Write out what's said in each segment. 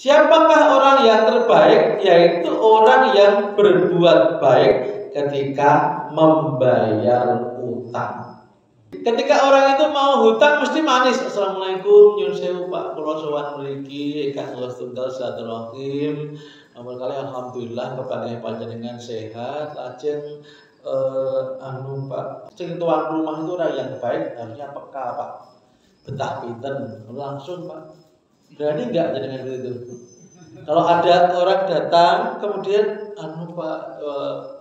Siapakah orang yang terbaik? Yaitu orang yang berbuat baik ketika membayar utang. Ketika orang itu mau hutang mesti manis. Assalamualaikum, nyun sewu Pak, kula sowan mriki ingkang kula tunggal silaturahim. Nomor kali alhamdulillah kepada panjenengan sehat, lajeng Pak, sing tuan rumah itu orang yang baik, harusnya peka Pak. Betah pinten, langsung Pak. Berani enggak jenengan gitu? Kalau ada orang datang kemudian Pak,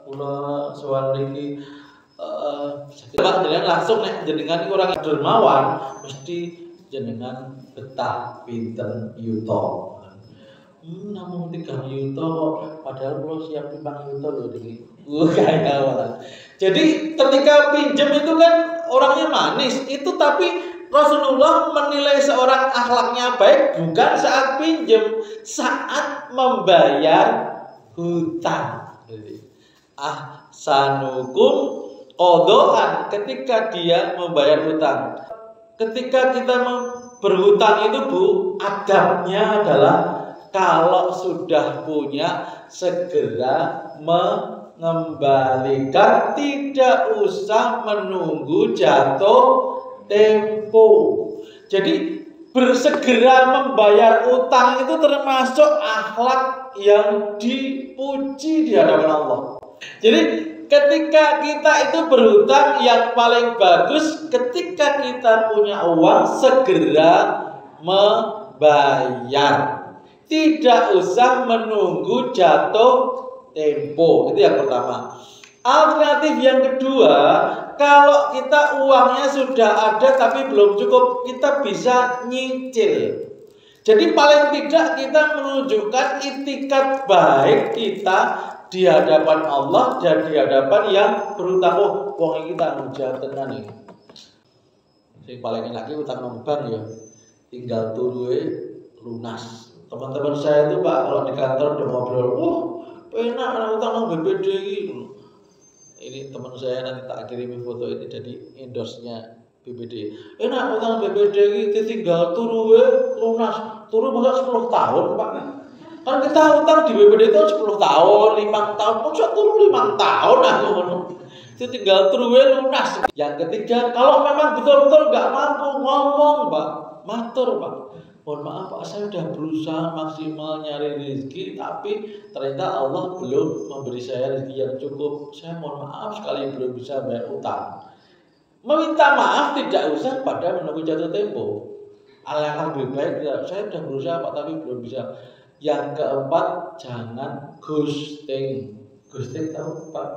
kula sowan mriki Pak, jenengan langsung nek jenengan orang dermawan mesti jenengan betah pinten yuto. Namun 3 yuto kok, padahal kula siap 5 yuto lho niki. Kayak jadi ketika pinjam itu kan orangnya manis itu, tapi Rasulullah menilai seorang akhlaknya baik bukan saat pinjam, saat membayar hutang. Ahsanukum qadaan, ketika dia membayar hutang. Ketika kita berhutang itu Bu, adabnya adalah kalau sudah punya segera mengembalikan, tidak usah menunggu jatuh tempo. Jadi bersegera membayar utang itu termasuk akhlak yang dipuji di hadapan Allah. Jadi ketika kita itu berhutang, yang paling bagus ketika kita punya uang segera membayar. Tidak usah menunggu jatuh tempo. Itu yang pertama. Alternatif yang kedua, kalau kita uangnya sudah ada tapi belum cukup, kita bisa nyicil. Jadi paling tidak kita menunjukkan itikat baik kita di hadapan Allah dan di hadapan yang berutang. Oh, uang kita menjadi tenan nih. Yang paling enak itu utang nang bank ya. Tinggal turuwe lunas. Teman-teman saya itu Pak, kalau di kantor udah ngobrol, enak ada utang nang BPD gitu. Ini teman saya, nanti tak kirimi foto ini jadi endorse-nya BPD. Enak utang BPD ini tinggal turu lunas. Turu bisa 10 tahun Pak. Kan kita utang di BPD itu 10 tahun, 5 tahun. Kok turu 5 tahun aku. Itu tinggal turu lunas. Yang ketiga, kalau memang betul-betul nggak mampu, ngomong Pak, matur Pak. Mohon maaf Pak, saya sudah berusaha maksimal nyari rezeki, tapi ternyata Allah belum memberi saya rezeki yang cukup. Saya mohon maaf sekali belum bisa bayar utang. Meminta maaf tidak usah pada menunggu jatuh tempo. Alangkah lebih baik, saya sudah berusaha Pak tapi belum bisa. Yang keempat, jangan ghosting. Ghosting tahu Pak?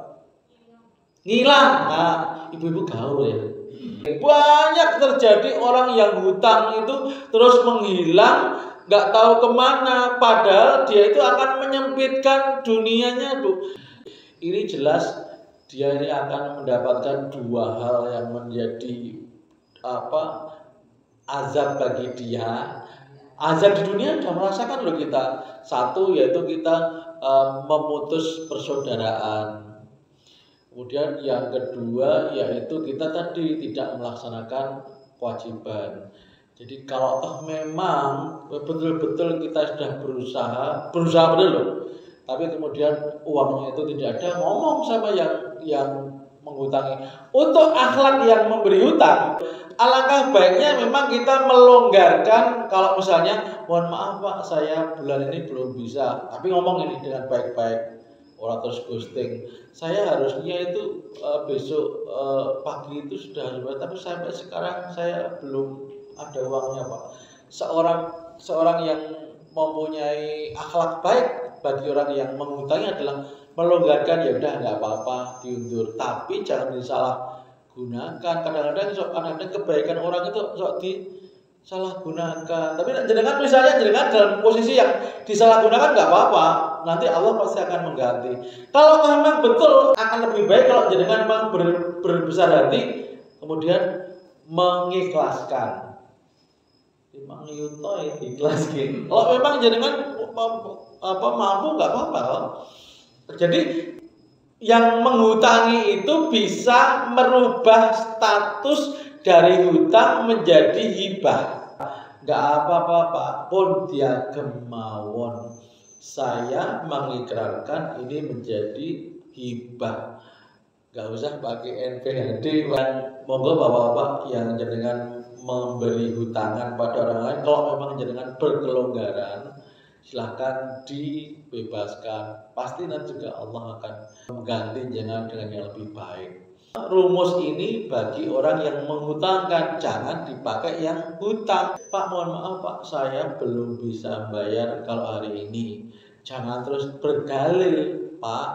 Ngilang. Nah, ibu-ibu gaul ya. Banyak terjadi orang yang hutang itu terus menghilang, nggak tahu kemana, padahal dia itu akan menyempitkan dunianya Bu. Ini jelas dia ini akan mendapatkan 2 hal yang menjadi azab bagi dia. Azab di dunia sudah merasakan loh kita. Satu yaitu kita memutus persaudaraan. Kemudian yang kedua yaitu kita tadi tidak melaksanakan kewajiban. Jadi kalau memang betul-betul kita sudah berusaha betul loh, tapi kemudian uangnya itu tidak ada, ngomong sama yang menghutangi. Untuk akhlak yang memberi hutang, alangkah baiknya memang kita melonggarkan. Kalau misalnya, mohon maaf Pak, saya bulan ini belum bisa, tapi ngomong ini dengan baik-baik. Orang terus ghosting. Saya harusnya itu besok pagi itu sudah harus bayar, tapi sampai sekarang saya belum ada uangnya Pak. Seorang yang mempunyai akhlak baik bagi orang yang menghutangnya adalah melonggarkan, ya udah nggak apa-apa diundur, tapi jangan disalahgunakan. Kadang-kadang kebaikan orang itu disalahgunakan. Tapi jenengan misalnya jenengan dalam posisi yang disalahgunakan nggak apa-apa, nanti Allah pasti akan mengganti. Kalau memang betul, akan lebih baik kalau jenengan memang berbesar hati, kemudian mengikhlaskan. 5 yuto ya ikhlaskan. Kalau memang jenengan mampu nggak apa-apa. Jadi yang menghutangi itu bisa merubah status dari hutang menjadi hibah. nggak apa-apa Pak, pun dia kemauan. Saya mengikrarkan ini menjadi hibah. Nggak usah pakai NPHD. Monggo bapak-bapak yang jenengan memberi hutangan pada orang lain, kalau memang jenengan berkelonggaran, silahkan dibebaskan. Pasti nanti juga Allah akan mengganti jenengan dengan yang lebih baik. Rumus ini bagi orang yang menghutangkan, jangan dipakai yang hutang. Pak, mohon maaf Pak, saya belum bisa bayar kalau hari ini. Jangan terus bergalih Pak,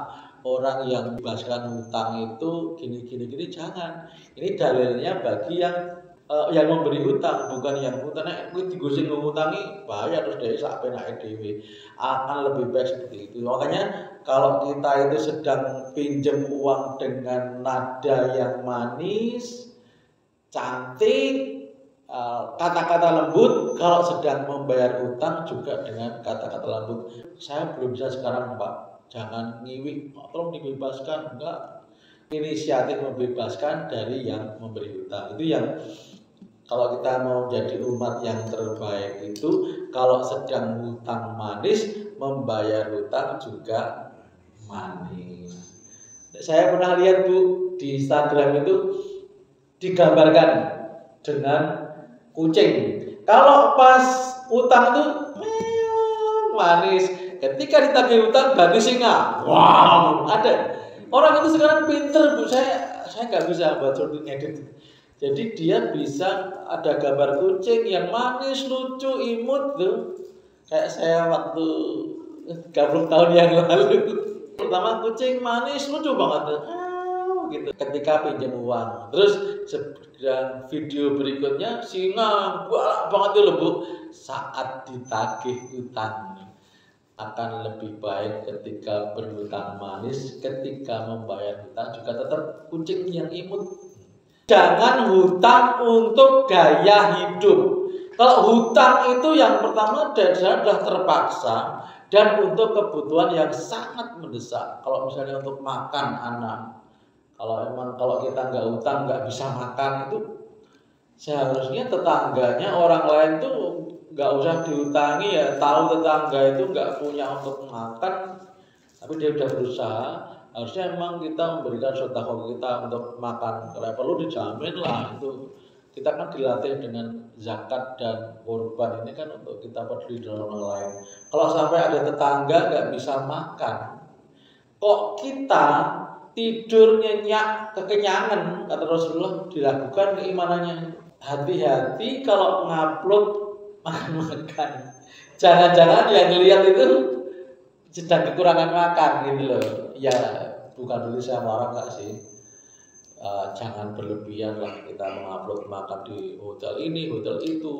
orang yang bebaskan hutang itu gini, jangan. Ini dalilnya bagi yang memberi hutang, bukan yang hutang. Nek kuwi digosing ngutangi bayar terus dhewe sak penake dhewe. Akan lebih baik seperti itu. Makanya kalau kita itu sedang pinjam uang dengan nada yang manis, cantik, kata-kata lembut, kalau sedang membayar hutang juga dengan kata-kata lembut. Saya belum bisa sekarang Pak, jangan ngiwi, tolong dibebaskan. Enggak, inisiatif membebaskan dari yang memberi hutang. Itu yang kalau kita mau jadi umat yang terbaik itu, kalau sedang hutang manis, membayar hutang juga manis. Saya pernah lihat Bu, di Instagram itu digambarkan dengan kucing. Kalau pas hutang itu manis, ketika ditagih hutang ganti singa. Wow, ada. Orang itu sekarang pinter Bu, saya nggak bisa baca ngedit. Jadi dia bisa ada gambar kucing yang manis, lucu, imut tuh. Kayak saya waktu 30 tahun yang lalu. Pertama kucing manis, lucu banget tuh. Gitu. Ketika pinjam uang. Terus dan video berikutnya singa galak banget tuh Bu. Saat ditagih hutang akan lebih baik ketika berhutang manis, ketika membayar hutang juga tetap kucing yang imut. Jangan hutang untuk gaya hidup. Kalau hutang itu yang pertama adalah terpaksa dan untuk kebutuhan yang sangat mendesak. Kalau misalnya untuk makan anak, kalau kita nggak hutang nggak bisa makan, itu seharusnya tetangganya orang lain tuh nggak usah dihutangi ya. Tahu tetangga itu nggak punya untuk makan, tapi dia udah berusaha. Harusnya memang kita memberikan sedekah kita untuk makan. Kalau perlu dijamin lah itu. Kita kan dilatih dengan zakat dan kurban ini kan untuk kita peduli dengan orang lain. Kalau sampai ada tetangga nggak bisa makan, kok kita tidur nyenyak kekenyangan, kata Rasulullah, dilakukan keimanannya. Hati-hati kalau ngupload makan. Jangan-jangan yang lihat itu sedang kekurangan makan gitu loh. Ya bukan dulu saya marah enggak sih. Jangan berlebihan lah kita mengupload makan di hotel ini, hotel itu.